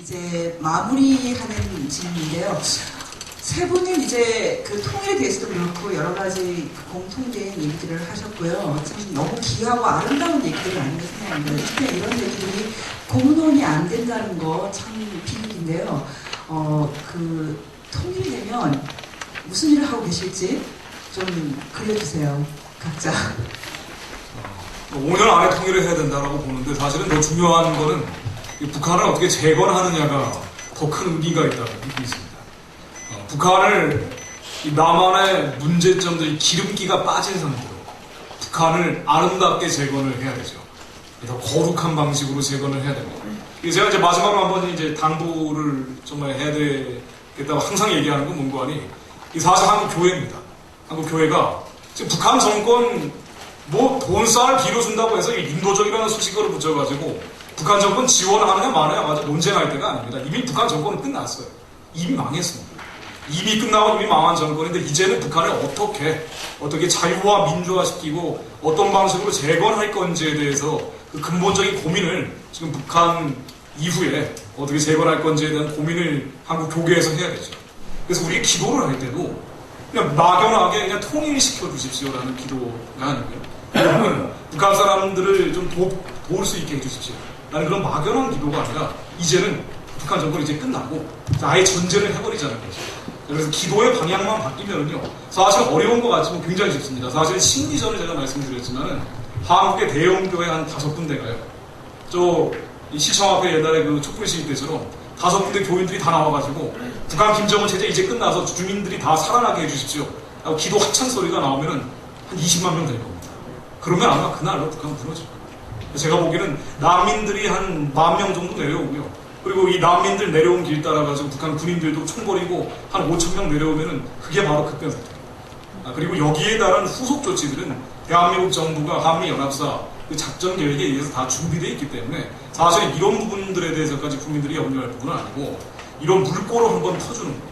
이제 마무리하는 질문인데요. 세 분은 이제 그 통일에 대해서도 그렇고 여러 가지 공통된 얘기들을 하셨고요. 참 너무 귀하고 아름다운 얘기들이 아닌가 생각합니다. 특히 이런 얘기들이 공론이 안 된다는 거 참 비극인데요. 그 통일이 되면 무슨 일을 하고 계실지 좀 그려주세요. 각자. 5년 안에 통일을 해야 된다고 보는데 사실은 더 중요한 거는 북한을 어떻게 재건하느냐가 더 큰 의미가 있다고 믿고 있습니다. 북한을 남한의 문제점들 기름기가 빠진 상태로 북한을 아름답게 재건을 해야 되죠. 더 거룩한 방식으로 재건을 해야 됩니다. 제가 이제 마지막으로 한번 이제 당부를 정말 해야 되겠다고 항상 얘기하는 건 문관이 사실 한국 교회입니다. 한국 교회가 지금 북한 정권 뭐 돈쌀 빌어준다고 해서 인도적이라는 수식어를 붙여가지고 북한 정권 지원하느냐 마느냐 가지고 논쟁할 때가 아닙니다. 이미 북한 정권은 끝났어요. 이미 망했습니다. 이미 끝나고 이미 망한 정권인데 이제는 북한을 어떻게 자유화 민주화시키고 어떤 방식으로 재건할 건지에 대해서 그 근본적인 고민을 지금 북한 이후에 어떻게 재건할 건지에 대한 고민을 한국 교계에서 해야 되죠. 그래서 우리 기도를 할 때도 그냥 막연하게 그냥 통일시켜 주십시오라는 기도가 아니고요. 여러분 북한 사람들을 좀 도울 수 있게 해주십시오. 라는 그런 막연한 기도가 아니라 이제는 북한 정권이 이제 끝나고 아예 전쟁을 해버리자는 거죠. 그래서 기도의 방향만 바뀌면요. 사실 어려운 것 같지만 굉장히 쉽습니다. 사실 심리전을 제가 말씀드렸지만은 한국의 대형교회 한 5군데가요. 이 시청 앞에 옛날에 그 촛불 시위 때처럼 5군데 교인들이 다 나와가지고 북한 김정은 체제 이제 끝나서 주민들이 다 살아나게 해주십시오. 하고 기도 합창 소리가 나오면은 한 20만 명 될 겁니다. 그러면 아마 그날로 북한 무너질 겁니다. 제가 보기에는 난민들이 한 10,000명 정도 내려오고요. 그리고 이 난민들 내려온 길 따라가지고 북한 군인들도 총 버리고 한 5,000명 내려오면은 그게 바로 급변사태입니다. 그리고 여기에 따른 후속 조치들은 대한민국 정부가 한미연합사 그 작전 계획에 의해서 다 준비되어 있기 때문에 사실 이런 부분들에 대해서까지 국민들이 염려할 부분은 아니고 이런 물꼬를 한번 터주는 거.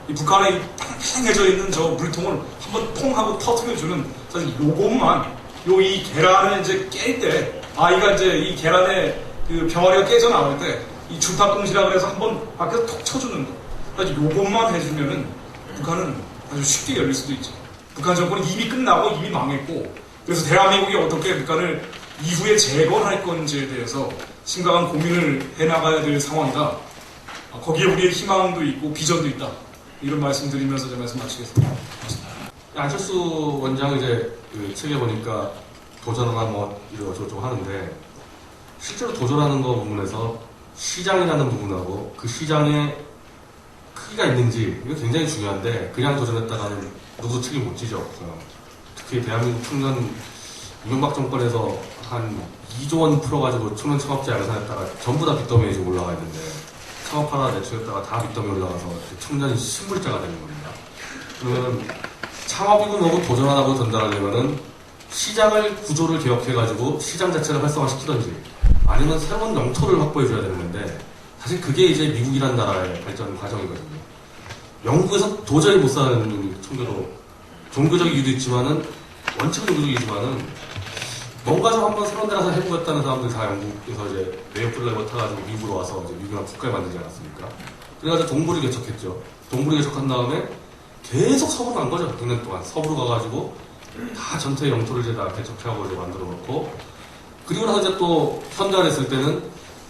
이 북한에 팽팽해져 있는 저 물통을 한번 통 하고 터트려주는 사실 요것만 이 계란을 이제 깰 때 아이가 이제 이 계란에 그 병아리가 깨져 나올 때 이 주탑동시라 그래서 한번 밖에서 톡 쳐주는 거. 사실 요것만 해주면은 북한은 아주 쉽게 열릴 수도 있죠. 북한 정권은 이미 끝나고 이미 망했고 그래서 대한민국이 어떻게 북한을 이후에 재건할 건지에 대해서 심각한 고민을 해나가야 될 상황이다. 거기에 우리의 희망도 있고 비전도 있다. 이런 말씀드리면서 제 말씀 마치겠습니다. 고맙습니다. 안철수 원장 이제 그 책에 보니까 도전하나 뭐 이러저러 하는데 실제로 도전하는 거 부분에서 시장이라는 부분하고 그 시장에 크기가 있는지 이거 굉장히 중요한데 그냥 도전했다가는 누구도 책임 못 지죠. 특히 대한민국 청년 이명박 정권에서 한 2조 원 풀어가지고 청년 창업자 양산했다가 전부 다 빚더미에 지금 올라가 있는데 창업하다 내출했다가 다 빚더미 올라가서 청년이 신불자가 되는 겁니다. 그러면 창업이고 뭐고 도전 안 하고 전달하려면은 시장을 구조를 개혁해가지고 시장 자체를 활성화시키던지 아니면 새로운 영토를 확보해줘야 되는 건데 사실 그게 이제 미국이라는 나라의 발전 과정이거든요. 영국에서 도저히 못 사는 청교도 종교적 이유도 있지만은 원칙은 종교적이지만은 뭔가 좀 한번 새로운 데 가서 해보겠다는 사람들이 다 영국에서 이제 네오플라이버 타가지고 미국으로 와서 이제 미국이랑 국가를 만들지 않았습니까? 그래가지고 동부를 개척했죠. 동부를 개척한 다음에 계속 서부로 간 거죠. 100년 동안 서부로 가가지고 다 전체 영토를 이제 다 개척하고 이제 만들어 놓고 그리고 나서 이제 또 현대화했을 때는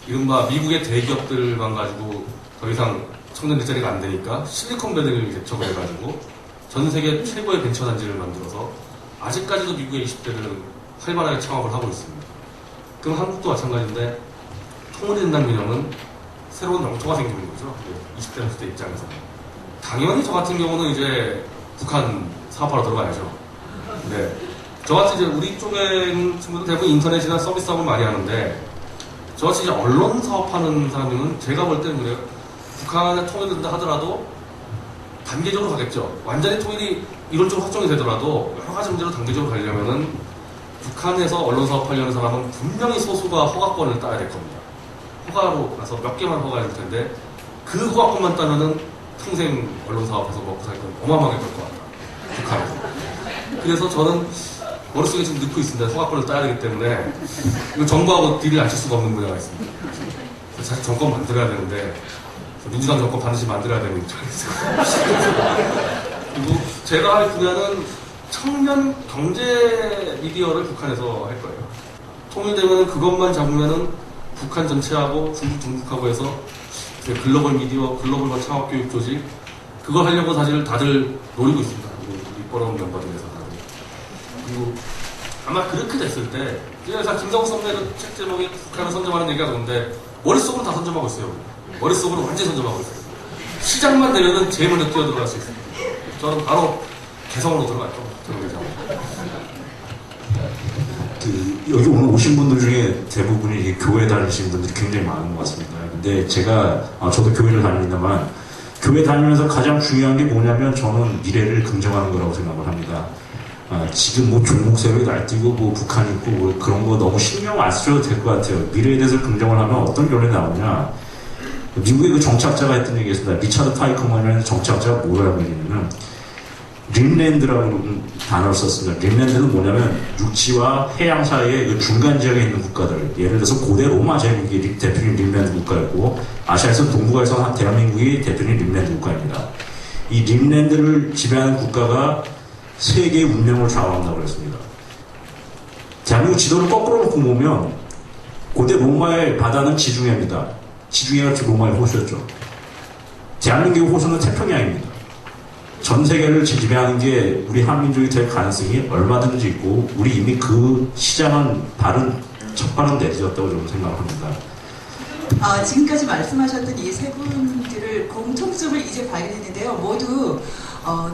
이른바 미국의 대기업들만 가지고 더 이상 청년 일자리가 안 되니까 실리콘밸리를 개척을 해가지고 전 세계 최고의 벤처 단지를 만들어서 아직까지도 미국의 20대들은 활발하게 창업을 하고 있습니다. 그럼 한국도 마찬가지인데 통일이 된다는 개념은 새로운 영토가 생기는 거죠. 20대, 30대 입장에서. 당연히 저 같은 경우는 이제 북한 사업하러 들어가야죠. 네. 저같이 이제 우리 쪽에 있는 친구들 대부분 인터넷이나 서비스 사업을 많이 하는데 저같이 이제 언론 사업하는 사람들은 제가 볼 때는 그래요. 북한에 통일이 된다 하더라도 단계적으로 가겠죠. 완전히 통일이 이론적으로 확정이 되더라도 여러 가지 문제로 단계적으로 가려면은 북한에서 언론 사업하려는 사람은 분명히 소수가 허가권을 따야 될 겁니다. 허가로 가서 몇 개만 허가해야 될 텐데 그 허가권만 따면은 평생 언론 사업에서 먹고 살 건 어마어마하게 될 것 같다. 북한에서. 그래서 저는 머릿속에 지금 넣고 있습니다. 허가권을 따야 되기 때문에 이거 정부하고 딜을 안 칠 수가 없는 분야가 있습니다. 사실 정권 만들어야 되는데 민주당 정권 반드시 만들어야 되는 입장이었어요. 그리고 제가 할 분야는 청년 경제 미디어를 북한에서 할 거예요. 통일되면 그것만 잡으면은 북한 전체하고 중국하고 해서 글로벌 미디어, 글로벌 창업교육 조직 그걸 하려고 사실 다들 노리고 있습니다. 우리 포럼 멤버 중에서 다들. 그리고 아마 그렇게 됐을 때 그래서 김성욱 선배 책 제목이 북한을 선점하는 얘기가 그런데 머릿속으로 다 선점하고 있어요. 머릿속으로 완전히 선점하고 있어요. 시장만 되면은 제일 먼저 뛰어들어갈 수 있어요. 저는 바로 개성으로 들어갔죠. 여기 오늘 오신 분들 중에 대부분이 교회 다니시는 분들이 굉장히 많은 것 같습니다. 근데 제가, 저도 교회를 다닙니다만, 교회 다니면서 가장 중요한 게 뭐냐면 저는 미래를 긍정하는 거라고 생각을 합니다. 지금 뭐 종목세력이 날뛰고 뭐 북한 있고 뭐 그런 거 너무 신경 안 쓰셔도 될 것 같아요. 미래에 대해서 긍정을 하면 어떤 결론이 나오냐. 미국의 그 정치학자가 했던 얘기가 있습니다. 리차드 타이커먼이라는 정치학자가 뭐라고 얘기냐면 림랜드라는 단어를 썼습니다. 림랜드는 뭐냐면 육지와 해양 사이에 그 중간 지역에 있는 국가들, 예를 들어서 고대 로마 제국이 대표적인 림랜드 국가였고 아시아에서 동북아에서 대한민국이 대표적인 림랜드 국가입니다. 이 림랜드를 지배하는 국가가 세계의 운명을 좌우한다고 그랬습니다. 대한민국 지도를 거꾸로 놓고 보면 고대 로마의 바다는 지중해입니다. 지중해가 로마의 호수였죠. 대한민국의 호수는 태평양입니다. 전 세계를 지배하는 게 우리 한민족이 될 가능성이 얼마든지 있고 우리 이미 그 시장은 첫 발은 내딛었다고 저는 생각합니다. 지금까지 말씀하셨던 이 세 분들을 공통점을 이제 발견했는데요. 모두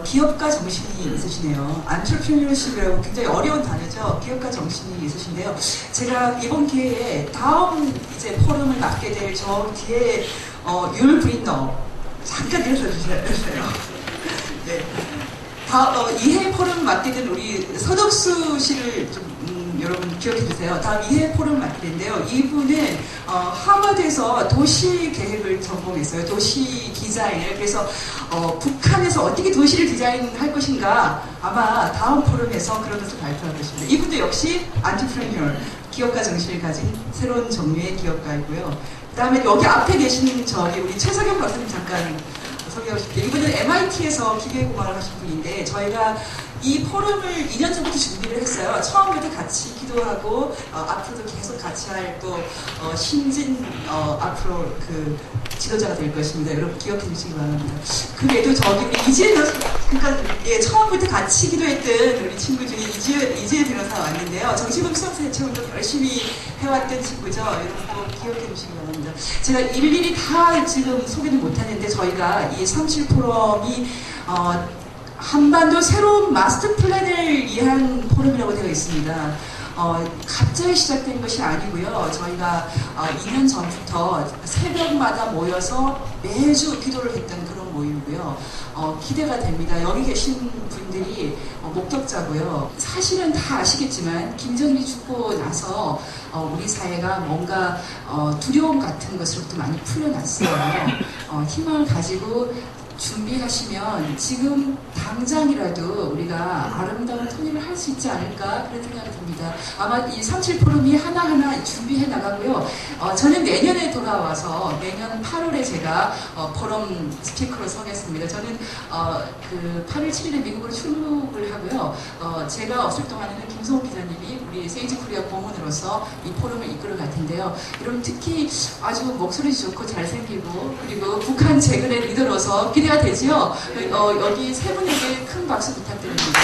기업가 정신이 있으시네요. entrepreneurship이라고 굉장히 어려운 단어죠. 기업가 정신이 있으신데요. 제가 이번 기회에 다음 이제 포럼을 맡게 될 저 뒤에 율 브린너 잠깐 일어서주세요. 네. 이해 포럼 맡게 된 우리 서덕수 씨를 좀 여러분 기억해 주세요. 다음 이해 포럼 맡게 된데요. 이분은 하버드에서 도시 계획을 전공했어요. 도시 디자인을. 그래서 북한에서 어떻게 도시를 디자인할 것인가 아마 다음 포럼에서 그런 것을 발표할 것입니다. 이분도 역시 안트프레니어 기업가 정신을 가진 새로운 종류의 기업가이고요. 그 다음에 여기 앞에 계신 저기 우리 최석영 박사님 잠깐 소개하고 싶어요. 이분은 MIT에서 기계공학을 하신 분인데 저희가 이 포럼을 2년 전부터 준비를 했어요. 처음부터 같이 기도하고 앞으로도 계속 같이 할 또 신진 앞으로 그 지도자가 될 것입니다. 여러분 기억해 주시기 바랍니다. 그 외에도 저기 우리 이지혜 변호사 그러니까 처음부터 같이 기도했던 우리 친구 중에 이지혜 변호사 왔는데요. 정치범 수험생 체험도 열심히 해왔던 친구죠. 여러분 꼭 기억해 주시기 바랍니다. 제가 일일이 다 지금 소개는 못하는데 저희가 이 37 포럼이 한반도 새로운 마스터 플랜을 위한 포럼이라고 되어 있습니다. 갑자기 시작된 것이 아니고요. 저희가 2년 전부터 새벽마다 모여서 매주 기도를 했던 그런 모임이고요. 기대가 됩니다. 여기 계신 분들이 목격자고요. 사실은 다 아시겠지만 김정일이 죽고 나서 우리 사회가 뭔가 두려움 같은 것으로부터 많이 풀려났어요. 희망을 가지고 준비하시면 지금 당장이라도 우리가 아름다운 통일을 할 수 있지 않을까 그런 생각이 듭니다. 아마 이 37 포럼이 하나하나 준비해 나가고요. 저는 내년에 돌아와서 내년 8월에 제가 포럼 스피커로 서겠습니다. 저는 그 8월 7일에 미국으로 출국을 하고요. 제가 없을 동안에는 김성욱 기자님이 우리 세이지 코리아 고문으로서 이 포럼을 이끌어 갈 텐데요. 여러분 특히 아주 목소리 좋고 잘생기고 그리고 북한 재건의 리더로서 기대가 되지요. 여기 세 분에게 큰 박수 부탁드립니다.